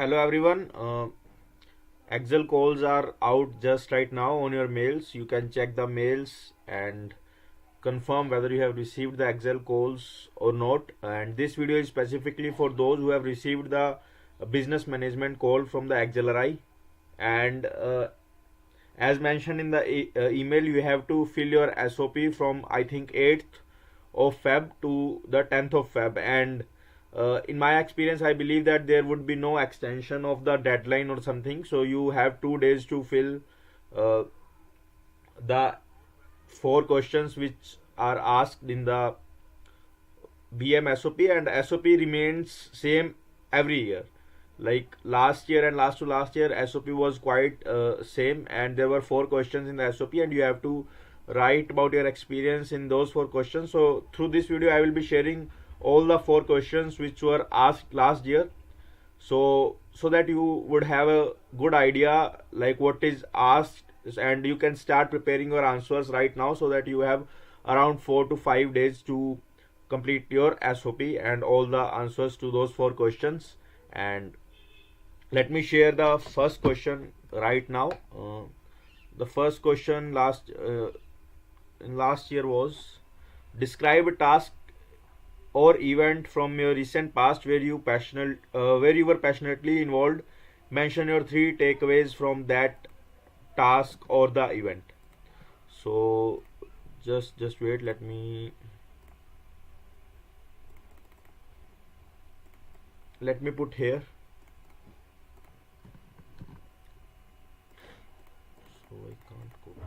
Hello everyone. Excel calls are out just right now on your mails. You can check the mails and confirm whether you have received the Excel calls or not. And this video is specifically for those who have received the business management call from the Acceleri. And as mentioned in the email, you have to fill your SOP from I think 8th of Feb to the 10th of Feb. And in my experience, I believe that there would be no extension of the deadline or something. So you have 2 days to fill uh, the 4 questions which are asked in the BM SOP, and SOP remains same every year. Like last year and last to last year, SOP was quite same, and there were 4 questions in the SOP, and you have to write about your experience in those 4 questions. So through this video, I will be sharing all the 4 questions which were asked last year, so that you would have a good idea like what is asked, and you can start preparing your answers right now so that you have around 4 to 5 days to complete your SOP and all the answers to those 4 questions. And let me share the first question right now. The first question in last year was, describe a task or event from your recent past where you were passionately involved. Mention your 3 takeaways from that task or the event. So just wait, let me put here. So I can't copy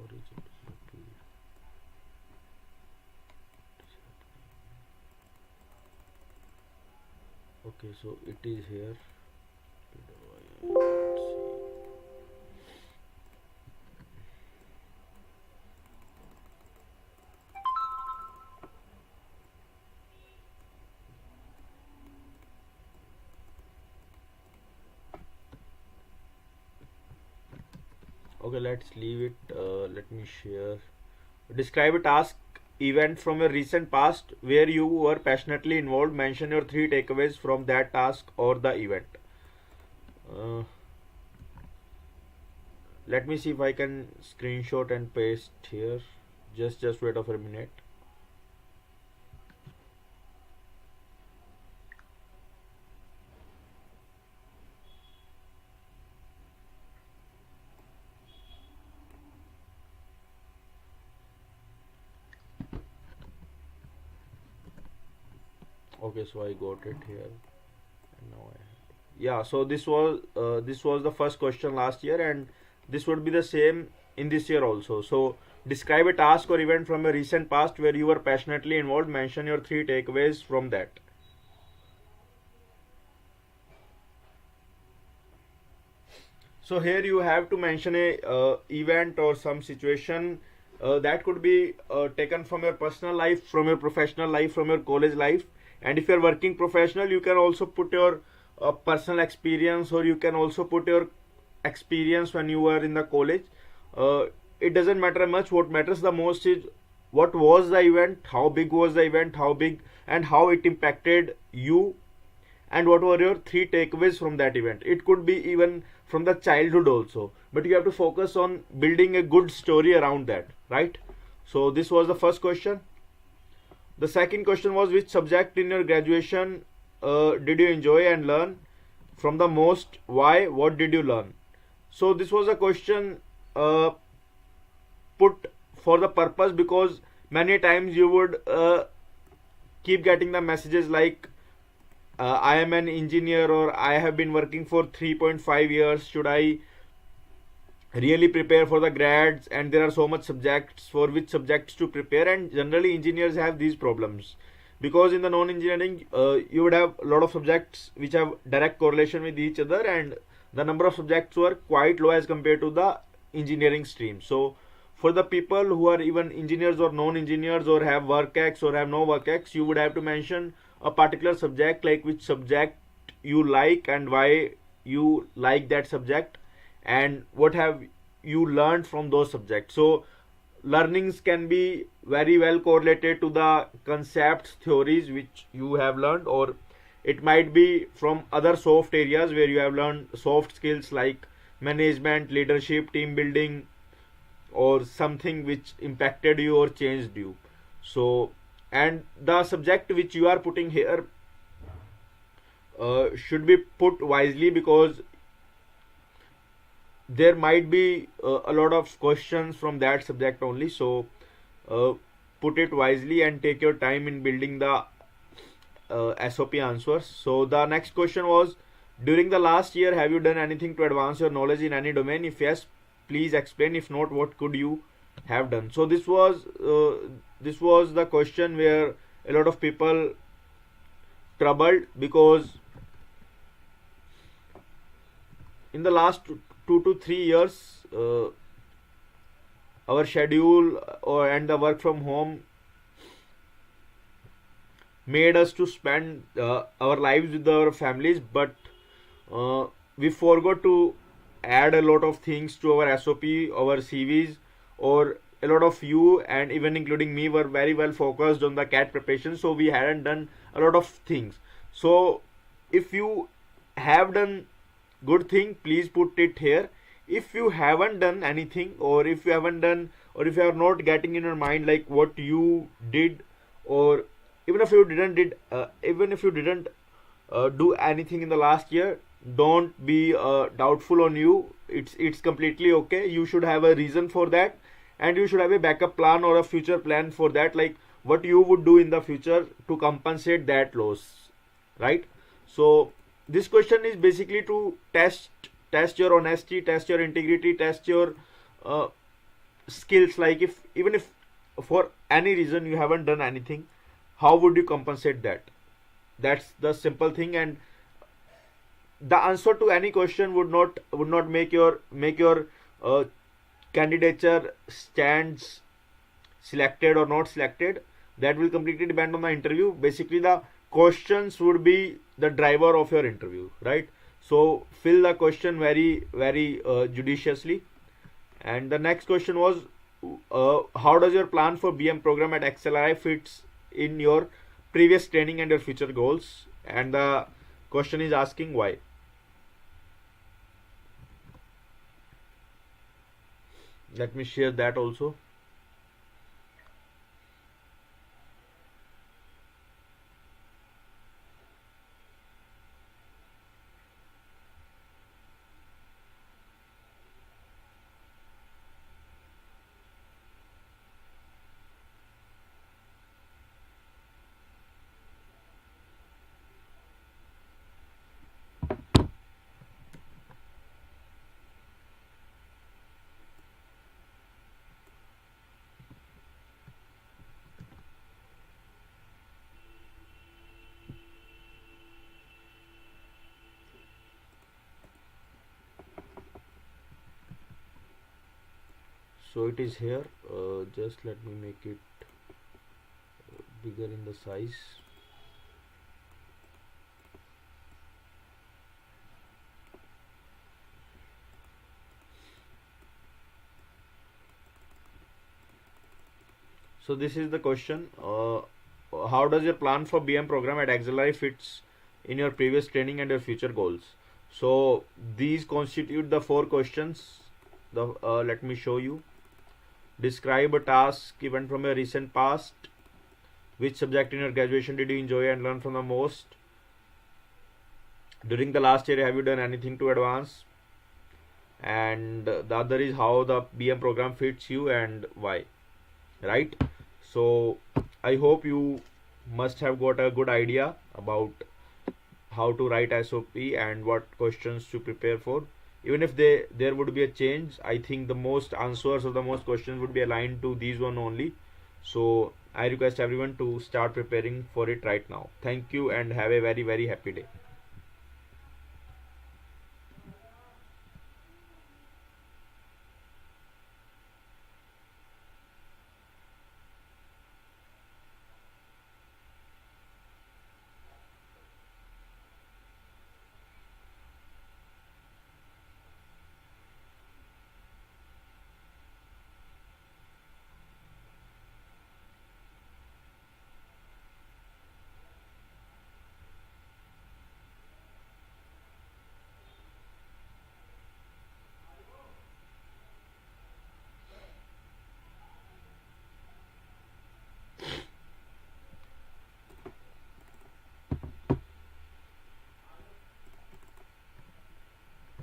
origin. Okay, so it is here. Okay, let's leave it. Let me share. Describe a task event from your recent past where you were passionately involved. Mention your 3 takeaways from that task or the event. Uh, Let me see if I can screenshot and paste here. Just wait for a minute. Okay, so I got it here, and now yeah. So this was the first question last year, and this would be the same in this year also. So describe a task or event from a recent past where you were passionately involved. Mention your 3 takeaways from that. So here you have to mention a event or some situation that could be taken from your personal life, from your professional life, from your college life. And if you're working professional, you can also put your personal experience, or you can also put your experience when you were in the college. uh, it doesn't matter much. What matters the most is what was the event, how big was the event, how big and how it impacted you, and what were your 3 takeaways from that event. It could be even from the childhood also, but you have to focus on building a good story around that, right? So this was the first question. The second question was, which subject in your graduation did you enjoy and learn from the most? Why? What did you learn? So this was a question uh, put for the purpose, because many times you would keep getting the messages like, I am an engineer, or I have been working for 3.5 years. Should I really prepare for the grads? And there are so much subjects, for which subjects to prepare? And generally engineers have these problems, because in the non-engineering you would have a lot of subjects which have direct correlation with each other, and the number of subjects were quite low as compared to the engineering stream. So for the people who are even engineers or non-engineers, or have work X or have no work X, you would have to mention a particular subject, like which subject you like and why you like that subject, and what have you learned from those subjects. So learnings can be very well correlated to the concepts, theories which you have learned, or It might be from other soft areas where you have learned soft skills like management, leadership, team building, or something which impacted you or changed you. So, and the subject which you are putting here should be put wisely, because there might be a lot of questions from that subject only. So uh, put it wisely and take your time in building the SOP answers. So the next question was, during the last year, have you done anything to advance your knowledge in any domain? If yes, please explain. If not, what could you have done? So this was the question where a lot of people troubled, because in the last 2 to 3 years, our schedule and the work from home made us to spend our lives with our families, but uh, we forgot to add a lot of things to our SOP, our CVs, or a lot of you and even including me were very well focused on the CAT preparation, so we hadn't done a lot of things. So if you have done good thing, please put it here. If you haven't done anything, or if you haven't done, or if you are not getting in your mind like what you did, or even if you didn't do anything in the last year, don't be doubtful on you. It's completely okay. You should have a reason for that, and you should have a backup plan or a future plan for that, like what you would do in the future to compensate that loss, right? So this question is basically to test your honesty, test your integrity, test your uh, skills. Like, if even if for any reason you haven't done anything, how would you compensate that? That's the simple thing. And the answer to any question would not make your uh, candidature stands selected or not selected. That will completely depend on the interview. Basically, the questions would be the driver of your interview, right? So fill the question very judiciously. And the next question was, how does your plan for BM program at XLRI fits in your previous training and your future goals? And the question is asking why. Let me share that also. So it is here. Just let me make it bigger in the size. So this is the question. How does your plan for BM program at Auxiliary fits in your previous training and your future goals? So these constitute the 4 questions. Let me show you. Describe a task given from your recent past. Which subject in your graduation did you enjoy and learn from the most? During the last year, have you done anything to advance? And the other is how the BM program fits you and why, right? So I hope you must have got a good idea about how to write SOP and what questions to prepare for. Even if there would be a change, I think the most answers or the most questions would be aligned to these one only. So I request everyone to start preparing for it right now. Thank you and have a very happy day.